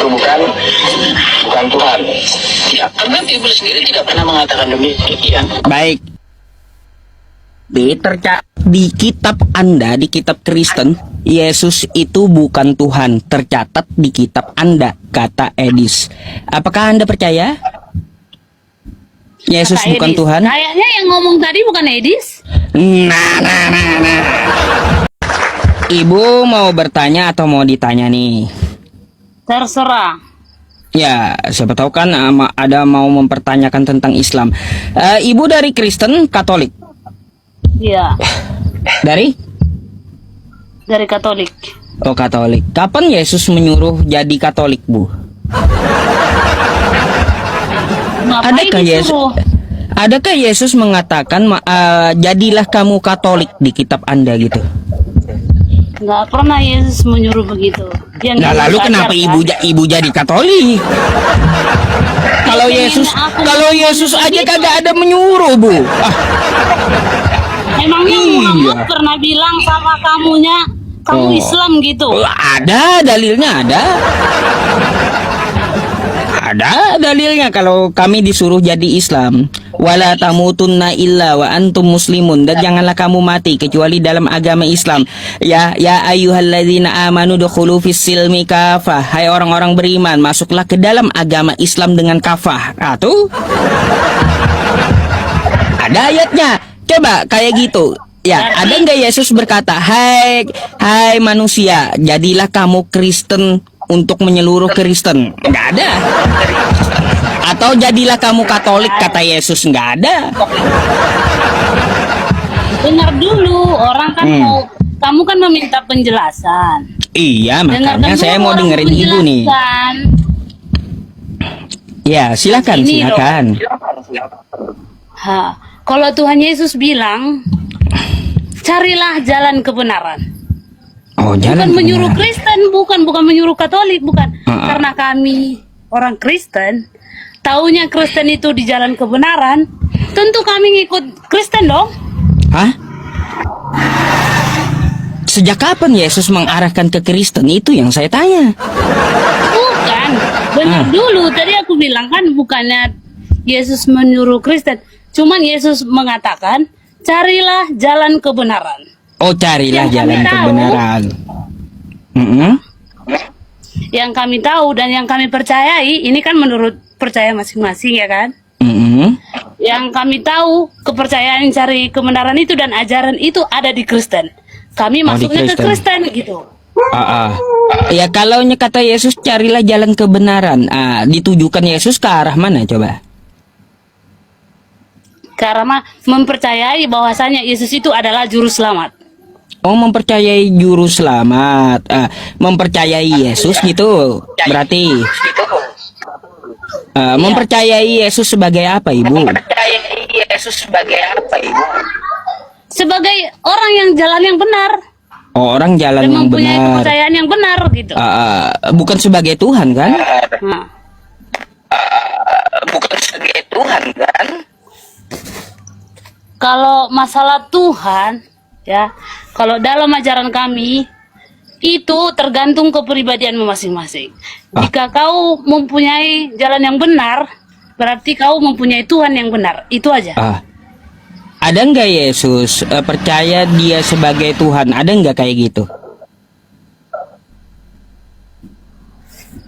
itu bukan Tuhan. Ya, karena Bible sendiri tidak pernah mengatakan demikian. Baik. Di kitab Anda, di kitab Kristen, Yesus itu bukan Tuhan. Tercatat di kitab Anda, kata Edis. Apakah Anda percaya? Yesus Kata bukan Edis. Tuhan? Kayaknya yang ngomong tadi bukan Edis. Nah. Ibu mau bertanya atau mau ditanya nih? Terserah. Ya, siapa tahu kan ada mau mempertanyakan tentang Islam. Ibu dari Kristen, Katolik? Iya, Dari? dari Katolik. Oh, Katolik. Kapan Yesus menyuruh jadi Katolik, Bu? Ngapain disuruh? Adakah Yesus mengatakan jadilah kamu Katolik di kitab Anda gitu? Nggak pernah Yesus menyuruh begitu. Dia Nah, nyuruh lalu belajar, kenapa kan? ibu jadi Katolik? Kalau pengen Yesus aku aja begitu. kagak ada menyuruh, Bu. Emangnya Iya. Muhammad pernah bilang sama kamu Oh. Islam gitu? Ada dalilnya, ada. Ada dalilnya kalau kami disuruh jadi Islam. Wala tamutunna illa wa antum muslimun, dan janganlah kamu mati kecuali dalam agama Islam. Ya ayyuhalladzina amanu dukhulu fis silmi kafah. Hai orang-orang beriman, masuklah ke dalam agama Islam dengan kafah. Ah, tuh. Ada ayatnya. Coba kayak gitu. Ya, ada nggak Yesus berkata, hai manusia, jadilah kamu Kristen untuk menyeluruh Kristen? Nggak ada. Atau jadilah kamu Katolik, kata Yesus? Nggak ada. Dengar dulu, orang kan kamu kan meminta penjelasan. Iya, Dengarkan makanya saya dulu mau orang dengerin ibu nih. menjelaskan. Ya, silakan, Ini loh. silakan. Kalau Tuhan Yesus bilang, carilah jalan kebenaran. Oh, Bukan jalan menyuruh kebenaran. Kristen, bukan menyuruh Katolik, bukan. Uh-uh. Karena kami orang Kristen, taunya Kristen itu di jalan kebenaran, tentu kami ngikut Kristen dong. Hah? Sejak kapan Yesus mengarahkan ke Kristen? Itu yang saya tanya. Bukan, benar dulu. Tadi aku bilang kan bukannya Yesus menyuruh Kristen, cuman Yesus mengatakan, carilah jalan kebenaran. Oh, carilah Yang kami jalan tahu. kebenaran. Yang kami tahu dan yang kami percayai, ini kan menurut percaya masing-masing ya kan. Yang kami tahu kepercayaan cari kebenaran itu dan ajaran itu ada di Kristen. Kami Oh, di masuknya ke Kristen. Kristen gitu. Ya, kalau kata Yesus carilah jalan kebenaran, ditujukan Yesus ke arah mana coba? Karena mempercayai bahwasanya Yesus itu adalah juru selamat. Oh, mempercayai juru selamat, mempercayai Yesus gitu, berarti mempercayai Yesus sebagai apa, Ibu? Sebagai orang yang jalan yang benar Oh, orang jalan dan yang mempunyai benar. kepercayaan yang benar gitu. Bukan sebagai Tuhan kan? Nah, Bukan sebagai Tuhan kan? kalau masalah Tuhan, ya, kalau dalam ajaran kami itu tergantung kepribadianmu masing-masing. Jika kau mempunyai jalan yang benar, berarti kau mempunyai Tuhan yang benar. Itu aja. Ada nggak Yesus percaya dia sebagai Tuhan? Ada nggak kayak gitu?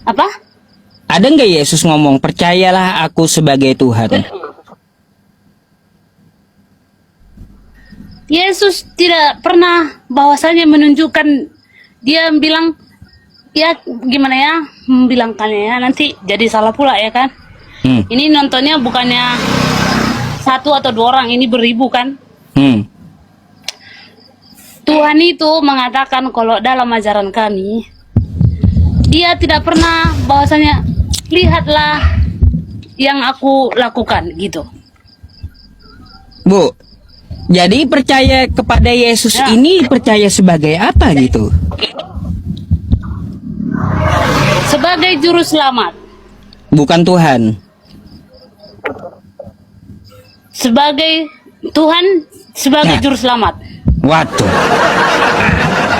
Apa? Ada nggak Yesus ngomong percayalah aku sebagai Tuhan? Yesus tidak pernah bahwasanya menunjukkan, dia bilang ya gimana ya membilangkannya ya, nanti jadi salah pula ya kan. Ini nontonnya bukannya satu atau dua orang, ini beribu kan. Tuhan itu mengatakan kalau dalam ajaran kami, dia tidak pernah bahwasanya lihatlah yang aku lakukan gitu. Bu, jadi percaya kepada Yesus Ya. ini percaya sebagai apa gitu? Sebagai juru selamat, Bukan Tuhan. sebagai Tuhan, sebagai Nah. juru selamat. Waduh.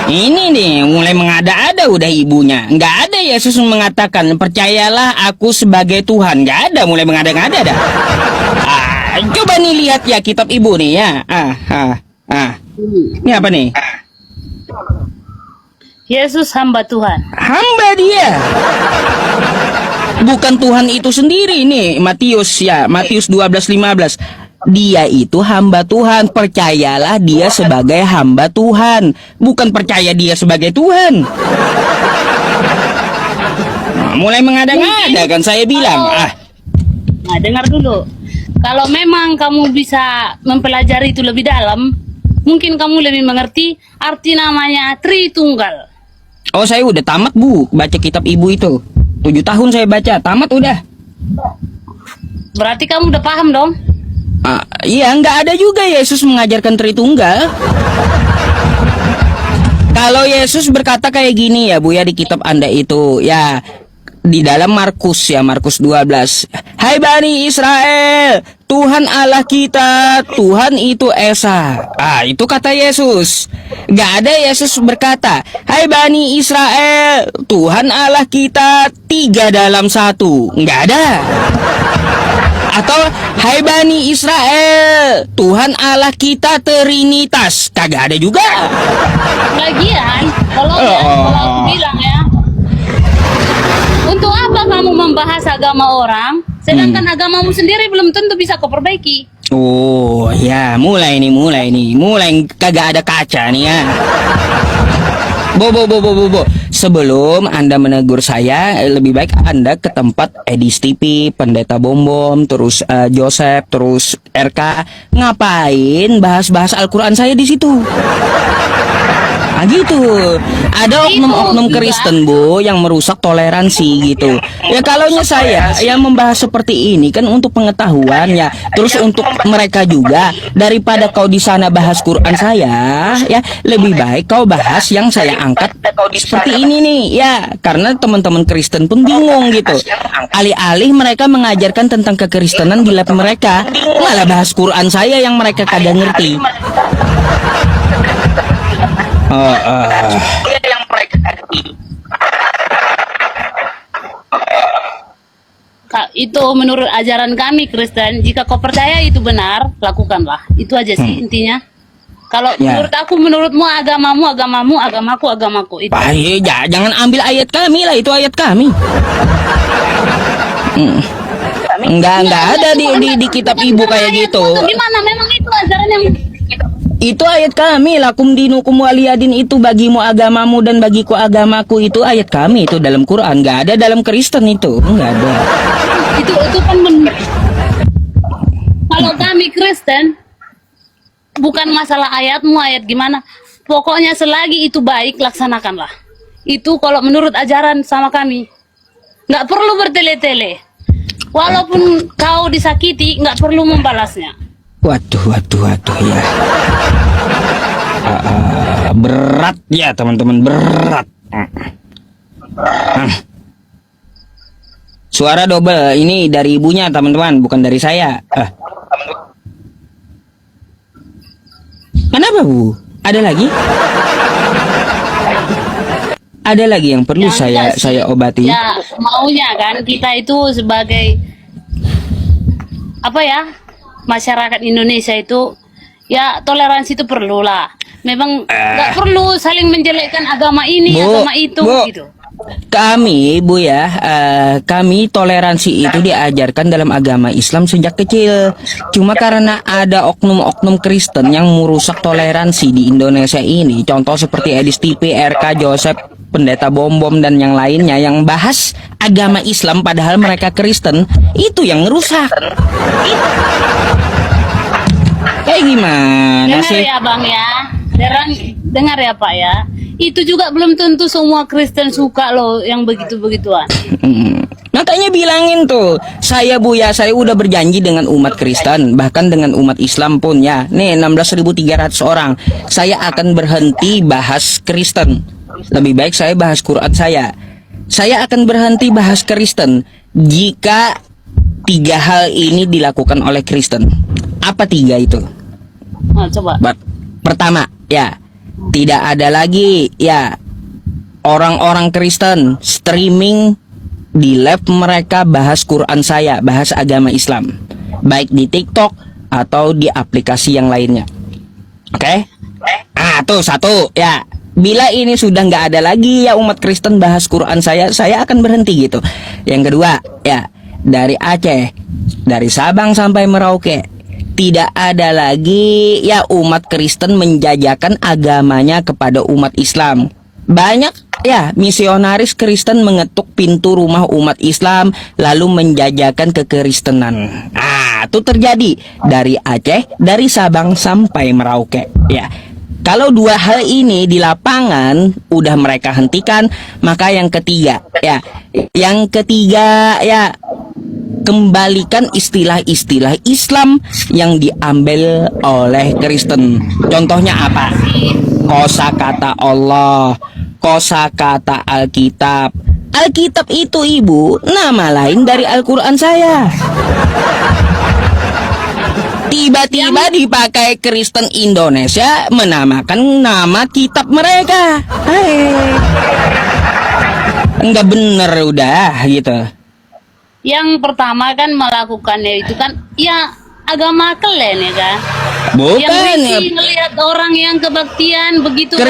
Ini nih mulai mengada-ada udah ibunya. Nggak ada Yesus mengatakan percayalah aku sebagai Tuhan. Nggak ada, mulai mengada-ngada dah. Coba nih lihat ya kitab ibu nih ya. Ini apa nih? Yesus hamba Tuhan. Hamba dia. Bukan Tuhan itu sendiri nih, Matius 12:15. Dia itu hamba Tuhan, percayalah dia sebagai hamba Tuhan, bukan percaya dia sebagai Tuhan. Mulai mengada-ngada kan saya bilang. Nah, dengar dulu. Kalau memang kamu bisa mempelajari itu lebih dalam, mungkin kamu lebih mengerti arti namanya Tritunggal. Oh, saya udah tamat Bu, baca kitab ibu itu. 7 tahun saya baca, tamat udah. Berarti kamu udah paham dong? Iya, nggak ada juga Yesus mengajarkan Tritunggal. Kalau Yesus berkata kayak gini ya Bu ya di kitab Anda itu, ya di dalam Markus 12. Hai Bani Israel, Tuhan Allah kita, Tuhan itu Esa. Itu kata Yesus. Gak ada Yesus berkata, hai Bani Israel, Tuhan Allah kita 3 dalam 1. Gak ada. Atau hai Bani Israel, Tuhan Allah kita Trinitas. Kagak ada juga. Lagian, kalau aku bilang ya, untuk apa kamu membahas agama orang, sedangkan agamamu sendiri belum tentu bisa kau perbaiki. Oh ya, mulai kagak ada kaca nih ya. Bo. Sebelum Anda menegur saya, lebih baik Anda ke tempat Edis TV, Pendeta Bom, terus Joseph, terus RK. Ngapain bahas-bahas Al-Quran saya di situ? Gitu. Ada oknum-oknum Kristen Bu yang merusak toleransi gitu. Ya kalaunya saya yang membahas seperti ini kan untuk pengetahuan ya. Terus untuk mereka juga, daripada kau di sana bahas Quran saya, ya lebih baik kau bahas yang saya angkat seperti ini nih ya. Karena teman-teman Kristen pun bingung gitu. Alih-alih mereka mengajarkan tentang kekristenan di lab mereka, malah bahas Quran saya yang mereka kagak ngerti. Yang mereka Itu menurut ajaran kami Kristen. Jika kau percaya itu benar, lakukanlah. Itu aja sih intinya. Kalau menurut aku, menurutmu agamamu, agamaku itu. Jangan ambil ayat kami lah, itu ayat kami. Enggak ada di kitab ibu kayak gitu. Gimana? Memang itu ajaran yang itu ayat kami, lakum dinukum waliyadin, itu bagimu agamamu dan bagiku agamaku, itu ayat kami itu dalam Quran. Nggak ada dalam Kristen itu, nggak ada. Itu kan kalau kami Kristen bukan masalah ayatmu ayat gimana, pokoknya selagi itu baik laksanakanlah. Itu kalau menurut ajaran sama kami, nggak perlu bertele-tele. Walaupun kau disakiti, nggak perlu membalasnya. Waduh ya. Berat ya teman-teman, berat. Suara double ini dari ibunya teman-teman, bukan dari saya. Kenapa Bu? Ada lagi? Ada lagi yang perlu saya obati? Ya maunya kan kita itu sebagai apa ya, masyarakat Indonesia itu ya toleransi itu perlu lah. Memang nggak perlu saling menjelekkan agama ini, agama itu gitu. Kami Bu ya, kami toleransi itu diajarkan dalam agama Islam sejak kecil. Cuma karena ada oknum-oknum Kristen yang merusak toleransi di Indonesia ini, contoh seperti Edis TV, RK, Joseph, Pendeta Bom dan yang lainnya yang bahas agama Islam padahal mereka Kristen, itu yang merusak. Kayak gimana sih? Dengar ya Bang ya, dengar ya Pak ya. Itu juga belum tentu semua Kristen suka loh yang begitu-begituan. Makanya bilangin tuh, saya Bu ya, saya udah berjanji dengan umat Kristen, bahkan dengan umat Islam pun ya. Nih 16.300 orang, saya akan berhenti bahas Kristen. Lebih baik saya bahas Quran saya. Saya akan berhenti bahas Kristen jika 3 hal ini dilakukan oleh Kristen. Apa 3 itu? Coba. Pertama, ya, Tidak ada lagi ya orang-orang Kristen streaming di live mereka bahas Quran saya, bahas agama Islam, baik di TikTok atau di aplikasi yang lainnya. Oke? Tuh satu ya. Bila ini sudah nggak ada lagi ya umat Kristen bahas Quran saya akan berhenti gitu. Yang kedua ya, dari Aceh, dari Sabang sampai Merauke, tidak ada lagi ya umat Kristen menjajakan agamanya kepada umat Islam. Banyak ya misionaris Kristen mengetuk pintu rumah umat Islam lalu menjajakan kekristenan. Itu terjadi dari Aceh, dari Sabang sampai Merauke ya. Kalau dua hal ini di lapangan udah mereka hentikan, maka yang ketiga ya, kembalikan istilah-istilah Islam yang diambil oleh Kristen. Contohnya apa? Kosakata Allah, kosakata Alkitab. Alkitab itu ibu nama lain dari Al-Quran saya. Tiba-tiba dipakai Kristen Indonesia menamakan nama kitab mereka. Enggak bener udah gitu. Yang pertama kan melakukannya itu kan ya agama kalian ya kan. Bukan yang ngelihat orang yang kebaktian begitu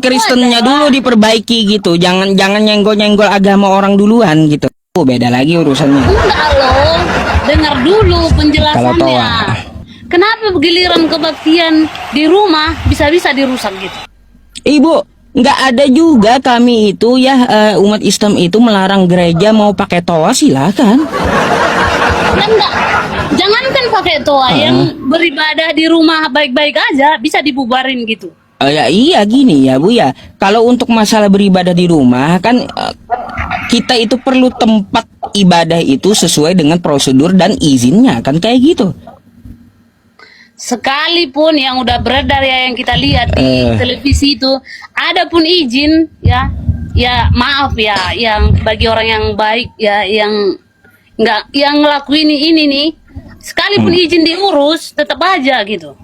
Kristennya dulu diperbaiki gitu. Jangan nyenggol-nyenggol agama orang duluan gitu. Beda lagi urusannya. Enggak loh. Dengar dulu penjelasannya. Kenapa giliran kebaktian di rumah bisa-bisa dirusak gitu? Ibu, nggak ada juga kami itu ya umat Islam itu melarang gereja mau pakai toa, silakan. Enggak, jangankan pakai toa, yang beribadah di rumah baik-baik aja bisa dibubarin gitu. Ya iya gini ya Bu ya. Kalau untuk masalah beribadah di rumah kan kita itu perlu tempat ibadah itu sesuai dengan prosedur dan izinnya kan kayak gitu. Sekalipun yang udah beredar ya yang kita lihat di televisi itu ada pun izin ya maaf ya yang bagi orang yang baik ya yang nggak yang ngelakuin ini nih sekalipun izin diurus tetap aja gitu.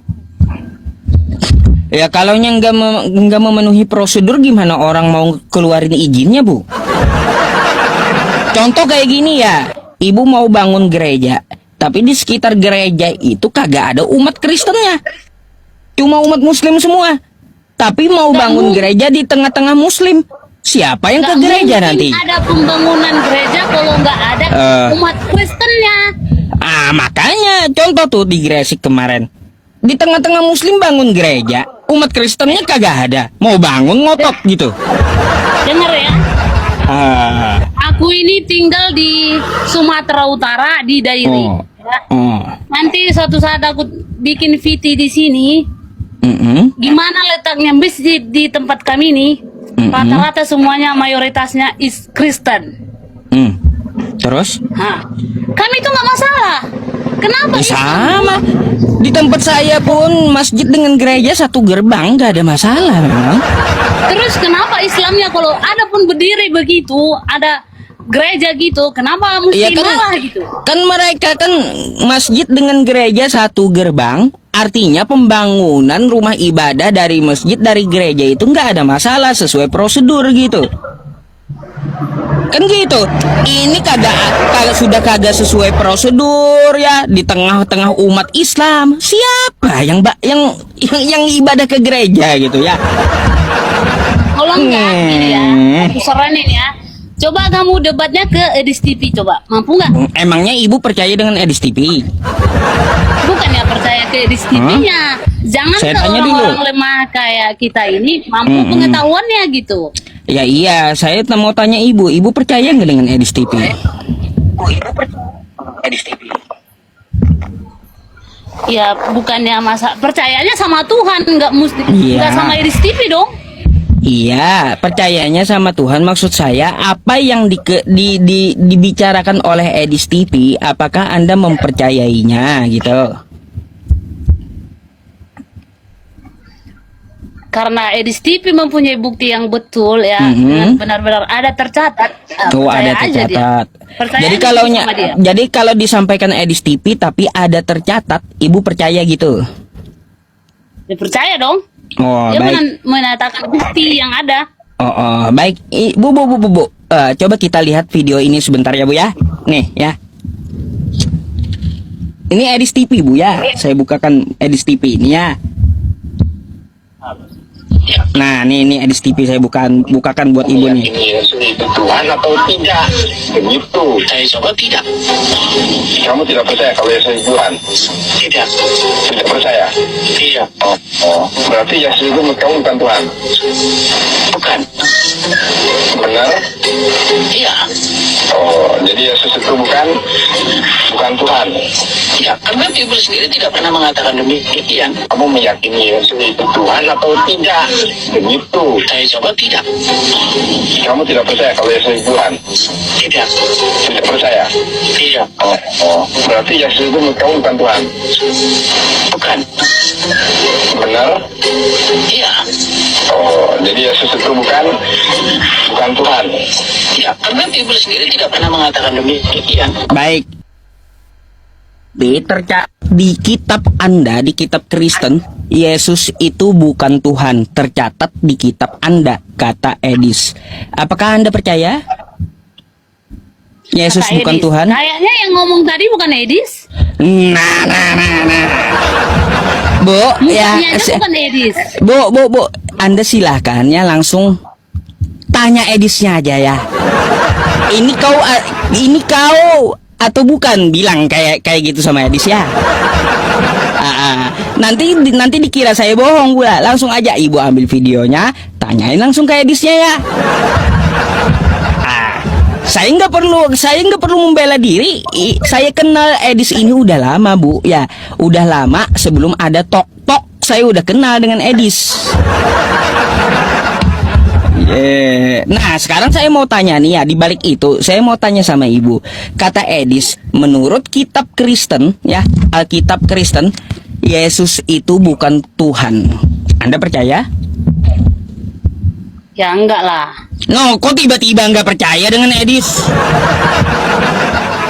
Ya kalau nggak memenuhi prosedur gimana orang mau keluarin izinnya Bu? Contoh kayak gini ya, ibu mau bangun gereja. Tapi di sekitar gereja itu kagak ada umat Kristennya. Cuma umat Muslim semua. Tapi mau bangun gereja di tengah-tengah Muslim. Siapa yang ke gereja nanti? Ada pembangunan gereja kalau nggak ada umat Kristennya. Makanya contoh tuh di Gresik kemarin. Di tengah-tengah Muslim bangun gereja. Umat Kristennya kagak ada. Mau bangun ngotot gitu. Dengar ya. Aku ini tinggal di Sumatera Utara di Dairi. Nanti suatu saat aku bikin VT di sini. Gimana letaknya masjid di tempat kami ini? Rata-rata semuanya mayoritasnya is Kristen. Terus? Kami itu nggak masalah. Kenapa? Sama. Di tempat saya pun masjid dengan gereja satu gerbang, nggak ada masalah memang. Terus kenapa Islamnya kalau ada pun berdiri begitu, ada gereja gitu, kenapa mesti malah gitu? Kan mereka kan masjid dengan gereja satu gerbang, artinya pembangunan rumah ibadah dari masjid dari gereja itu nggak ada masalah sesuai prosedur gitu. Kan gitu. Ini kagak sudah kagak sesuai prosedur ya di tengah-tengah umat Islam. Siapa yang ibadah ke gereja gitu ya? Kalau enggak gini ya, aku saranin ya. Coba kamu debatnya ke Edis TV coba. Mampu nggak? Emangnya ibu percaya dengan Edis TV? Bukan ya percaya ke Edis TV-nya. Jangan ke orang-orang lemah kayak kita ini mampu pengetahuannya gitu. Ya iya, saya mau tanya ibu percaya nggak dengan Edis TV? Edis TV. Ya bukannya percayanya sama Tuhan, nggak sama Edis TV dong. Iya, percayanya sama Tuhan. Maksud saya, apa yang dibicarakan oleh Edis TV, apakah Anda mempercayainya gitu? Karena Edis TV mempunyai bukti yang betul ya, benar-benar ada tercatat. Ada tercatat. Jadi kalau disampaikan Edis TV tapi ada tercatat, ibu percaya gitu? Ya percaya dong. Oh, Dia baik. menatakan bukti yang ada. Oh, baik. Bu. Coba kita lihat video ini sebentar ya, Bu ya. Nih, ya. Ini Edis TV, Bu ya. Saya bukakan Edis TV ini ya. Ya. Nah, ini Edis TV saya bukakan buat Ibu nih. Meyakini Yesus itu Tuhan atau tidak? Begitu. Saya coba tidak. Kamu tidak percaya kalau Yesus itu Tuhan? Tidak. Tidak percaya? Tidak. Oh. Berarti Yesus itu kamu bukan Tuhan? Bukan. Benar? Iya. Oh, jadi Yesus itu bukan Tuhan? Ya, karena Bible sendiri tidak pernah mengatakan demikian. Kamu meyakini Yesus itu Tuhan atau tidak? Begitu. Saya coba tidak. Kamu tidak percaya kalau Yesus itu Tuhan? Tidak. Tidak percaya? Tidak. Oh. Berarti Yesus itu kamu bukan Tuhan? Bukan. Benar? Iya. Oh, jadi Yesus itu bukan Tuhan? Ya, karena Bible sendiri tidak pernah mengatakan demikian. Baik. Di kitab Anda, di kitab Kristen, Yesus itu bukan Tuhan. Tercatat di kitab Anda, kata Edis. Apakah Anda percaya? Yesus Kata bukan Edis. Tuhan? Kayaknya yang ngomong tadi bukan Edis. Nah. Bu, ya. Mukanya aja bukan Edis. Bu. Anda silahkan ya langsung tanya Edisnya aja ya. Ini kau atau bukan, bilang kayak gitu sama Edis ya. Nanti dikira saya bohong pula. Langsung aja Ibu ambil videonya, tanyain langsung ke Edisnya ya. Saya nggak perlu membela diri. Saya kenal Edis ini udah lama, Bu. Ya, udah lama sebelum ada Tok. Saya udah kenal dengan Edis. Nah, sekarang saya mau tanya nih ya, di balik itu saya mau tanya sama Ibu. Kata Edis, menurut kitab Kristen ya, Alkitab Kristen, Yesus itu bukan Tuhan. Anda percaya? Ya enggak lah. No, kok tiba-tiba nggak percaya dengan Edis?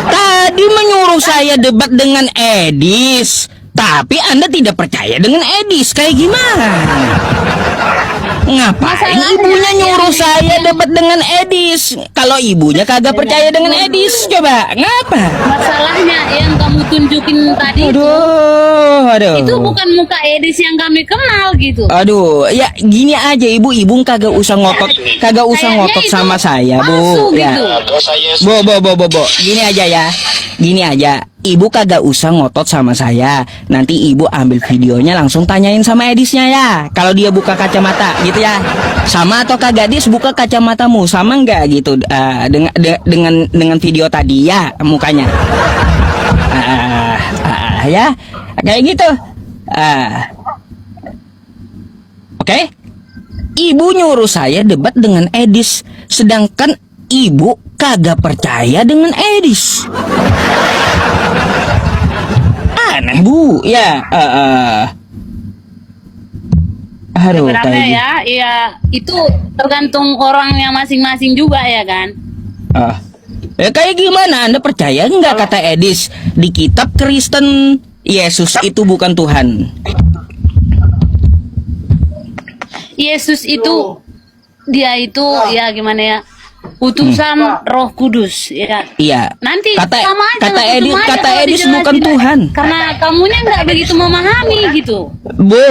Tadi menyuruh saya debat dengan Edis, tapi Anda tidak percaya dengan Edis. Kayak gimana? Ngapain Masalahnya ibunya nyuruh yang- saya debat dengan Edis? Kalau ibunya kagak percaya dengan Edis, coba ngapa? Masalahnya yang kamu tunjukin tadi Aduh. itu bukan muka Edis yang kami kenal gitu. Aduh, ya gini aja Ibu kagak usah ngotot Kayaknya itu sama saya, Bu. palsu Ya. gitu. Dosa Yesus. Bo. Gini aja ya. Ibu kagak usah ngotot sama saya. Nanti Ibu ambil videonya langsung tanyain sama Edisnya ya. Kalau dia buka kacamata gitu ya. Sama atau kagak Dis, buka kacamatamu sama enggak gitu dengan video tadi ya mukanya. Ya. Kayak gitu. Oke. Ibu nyuruh saya debat dengan Edis, sedangkan Ibu kagak percaya dengan Edis. Aneh, Bu. Ya, aduh, Sebenarnya kayak ya itu tergantung orangnya masing-masing juga ya kan. kayak gimana? Anda percaya nggak kata Edis di kitab Kristen Yesus itu bukan Tuhan? Yesus itu dia itu ya gimana ya, utusan Roh Kudus ya. Iya. Nanti kata sama aja, kata percuma Edis aja kata kalau Edis dijelasin. bukan Tuhan. Karena kamunya nggak begitu memahami gitu. Bu,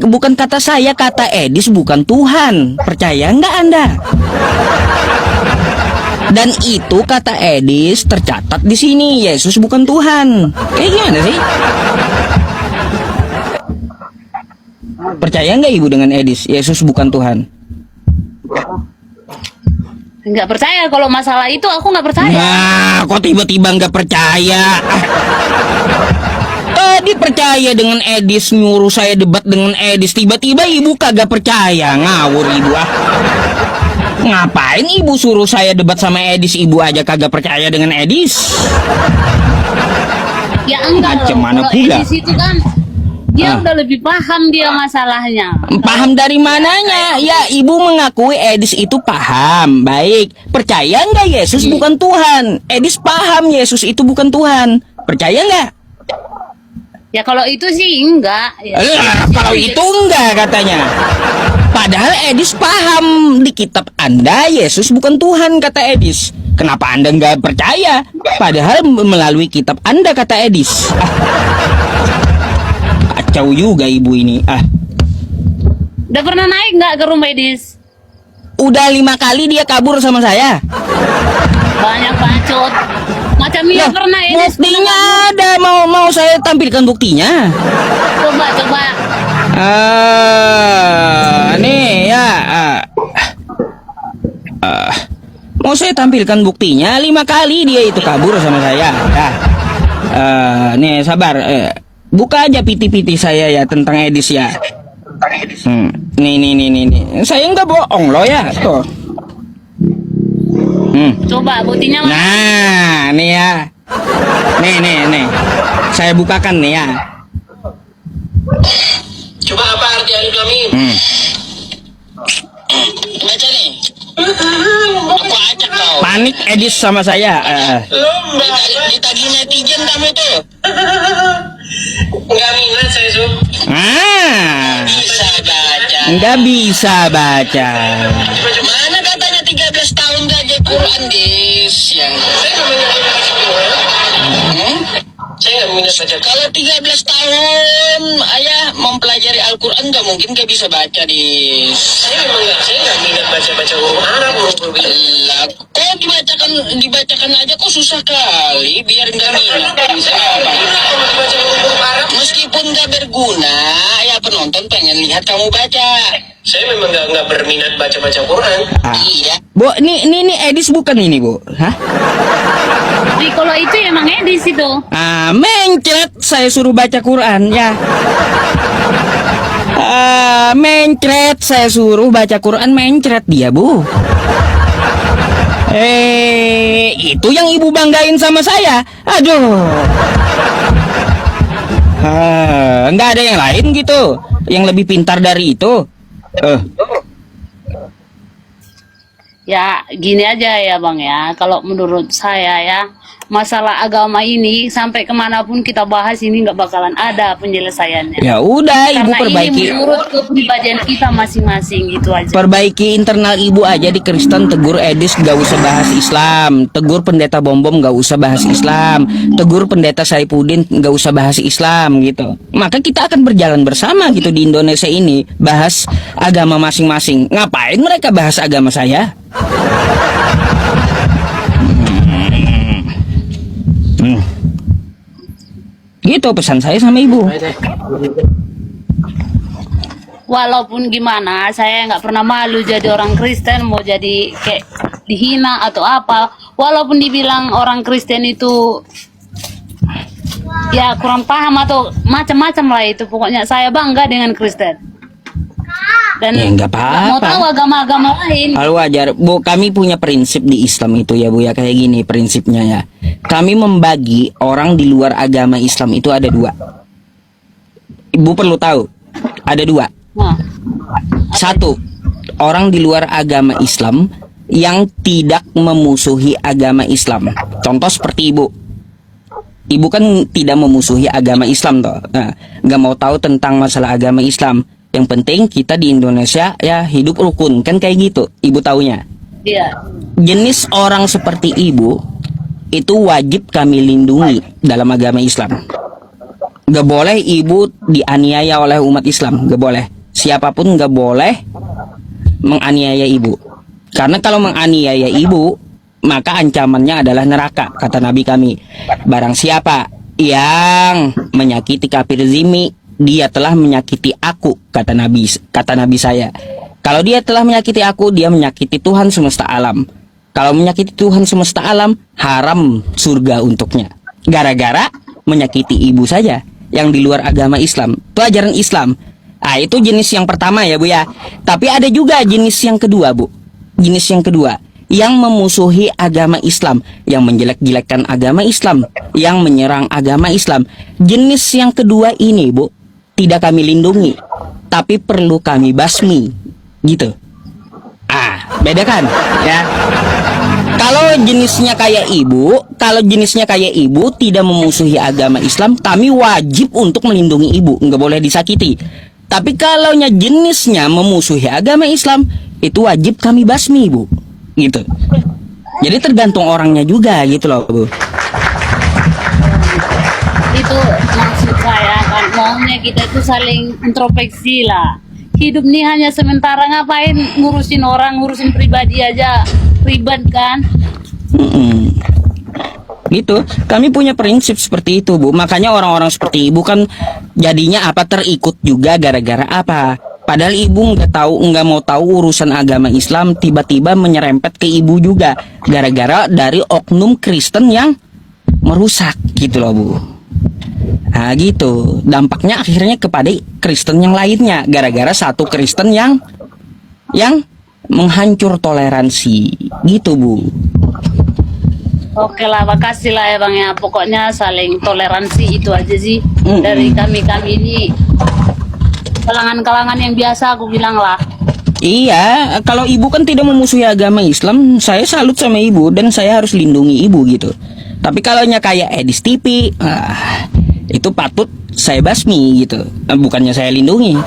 bukan kata saya, kata Edis bukan Tuhan. Percaya nggak Anda? Dan itu kata Edis tercatat di sini, Yesus bukan Tuhan. Kayak gimana sih? Percaya nggak Ibu dengan Edis? Yesus bukan Tuhan. Nggak percaya kalau masalah itu, aku nggak percaya. Nah, kok tiba-tiba nggak percaya? Tadi percaya dengan Edis, nyuruh saya debat dengan Edis, tiba-tiba Ibu kagak percaya. Ngawur Ibu ah. Ngapain Ibu suruh saya debat sama Edis, Ibu aja kagak percaya dengan Edis? Ya enggak Macam loh. mana Kalau pula? Edis itu kan dia udah lebih paham dia masalahnya. Paham dari mananya? Ya, Ibu mengakui Edis itu paham. Baik, percaya nggak Yesus bukan Tuhan? Edis paham Yesus itu bukan Tuhan. Percaya nggak? Ya kalau itu sih enggak. Ya. Kalau itu enggak katanya. Padahal Edis paham di kitab Anda Yesus bukan Tuhan, kata Edis. Kenapa Anda enggak percaya? Padahal melalui kitab Anda, kata Edis. Kacau juga ibu ini. Udah pernah naik nggak ke rumah Edis? Udah 5 kali dia kabur sama saya. Banyak bacot. Macam ini pernah Edis. Buktinya ada, mau saya tampilkan buktinya. Coba. Nih ya. Mau saya tampilkan buktinya 5 kali dia itu kabur sama saya. Nih sabar. Buka aja piti-piti saya ya tentang Edis ya. Nih. Saya nggak bohong loh ya. Tuh. Coba buktinya mana? Nah, nih ya. Nih. Saya bukakan nih ya. Coba apa arti alif lam mim? Baca nih. Apa aja kau? Panik Edis sama saya. Ditagih netizen kamu tuh. Enggak minat saya Su. Bisa baca. Nggak bisa baca. Mana katanya 13 tahun belajar Quran, Des? Yang saya nggak minat baca Quran. Saya nggak minat baca. Kalau 13 tahun ayah mempelajari Al-Quran nggak mungkin nggak bisa baca, Des. Saya nggak minat baca huruf Arab, huruf lah. Kok dibacakan aja kok susah kali. Biar nggak minat bisa apa? Meskipun nggak berguna, ya penonton pengen lihat kamu baca. Saya memang nggak berminat baca Quran. Iya. Bu, ini Edis bukan ini, Bu? Hah? Jadi kalau itu emang Edis itu. Mencret saya suruh baca Quran ya. Mencret saya suruh baca Quran, mencret dia, Bu. Itu yang ibu banggain sama saya. Aduh. Nggak ada yang lain gitu yang lebih pintar dari itu. Ya gini aja ya Bang ya. Kalau menurut saya ya, masalah agama ini sampai kemanapun kita bahas ini nggak bakalan ada penyelesaiannya. Ya udah, ibu Karena perbaiki. ini menurut kepribadian kita masing-masing gitu aja. Perbaiki internal ibu aja di Kristen. Tegur Edis gak usah bahas Islam. Tegur pendeta Bom gak usah bahas Islam. Tegur pendeta Saipudin gak usah bahas Islam gitu. Maka kita akan berjalan bersama gitu di Indonesia ini. Bahas agama masing-masing. Ngapain mereka bahas agama saya? Gitu pesan saya sama ibu. Walaupun gimana, saya nggak pernah malu jadi orang Kristen, mau jadi kayak dihina atau apa. Walaupun dibilang orang Kristen itu ya kurang paham atau macam-macam lah itu. Pokoknya saya bangga dengan Kristen. Dan Ya, nggak apa-apa. mau tahu agama-agama lain. Hal wajar, Bu. Kami punya prinsip di Islam itu ya, Bu ya, kayak gini prinsipnya ya. Kami membagi orang di luar agama Islam itu ada 2. Ibu perlu tahu, ada 2. Nah, 1, orang di luar agama Islam yang tidak memusuhi agama Islam. Contoh seperti ibu. Ibu kan tidak memusuhi agama Islam toh. Nah, nggak mau tahu tentang masalah agama Islam. Yang penting kita di Indonesia ya hidup rukun, kan kayak gitu. Ibu taunya. iya. Jenis orang seperti ibu itu wajib kami lindungi dalam agama Islam. Gak boleh ibu dianiaya oleh umat Islam, gak boleh. Siapapun gak boleh menganiaya ibu. Karena kalau menganiaya ibu, maka ancamannya adalah neraka, kata Nabi kami. Barang siapa yang menyakiti kafir zimmi, dia telah menyakiti aku, kata Nabi saya. Kalau dia telah menyakiti aku, dia menyakiti Tuhan semesta alam. Kalau menyakiti Tuhan semesta alam, haram surga untuknya. Gara-gara menyakiti ibu saja yang di luar agama Islam. Itu ajaran Islam. Itu jenis yang pertama ya, Bu ya. Tapi ada juga jenis yang kedua, Bu. Jenis yang kedua, yang memusuhi agama Islam, yang menjelek-jelekkan agama Islam, yang menyerang agama Islam. Jenis yang kedua ini, Bu, tidak kami lindungi, tapi perlu kami basmi, gitu. Bedakan ya. Kalau jenisnya kayak ibu tidak memusuhi agama Islam, kami wajib untuk melindungi ibu, nggak boleh disakiti. Tapi kalau jenisnya memusuhi agama Islam, itu wajib kami basmi, Bu. Gitu. Jadi tergantung orangnya juga gitu loh, Bu. Itu maksud saya kan, maunya kita itu saling introspeksi lah. Hidup nih hanya sementara, ngapain ngurusin orang, ngurusin pribadi aja ribet kan. Gitu, kami punya prinsip seperti itu, Bu. Makanya orang-orang seperti ibu kan jadinya terikut juga gara-gara apa? Padahal ibu nggak mau tahu urusan agama Islam, tiba-tiba menyerempet ke ibu juga gara-gara dari oknum Kristen yang merusak gitu loh, Bu. Nah gitu, dampaknya akhirnya kepada Kristen yang lainnya gara-gara satu Kristen yang menghancur toleransi gitu, Bu. Oke lah, makasih lah ya Bang ya. Pokoknya saling toleransi itu aja sih dari kami ini, kalangan-kalangan yang biasa aku bilang lah. Iya, kalau ibu kan tidak memusuhi agama Islam, saya salut sama ibu dan saya harus lindungi ibu gitu. Tapi kalau kayak Edis TV, itu patut saya basmi gitu, bukannya saya lindungi.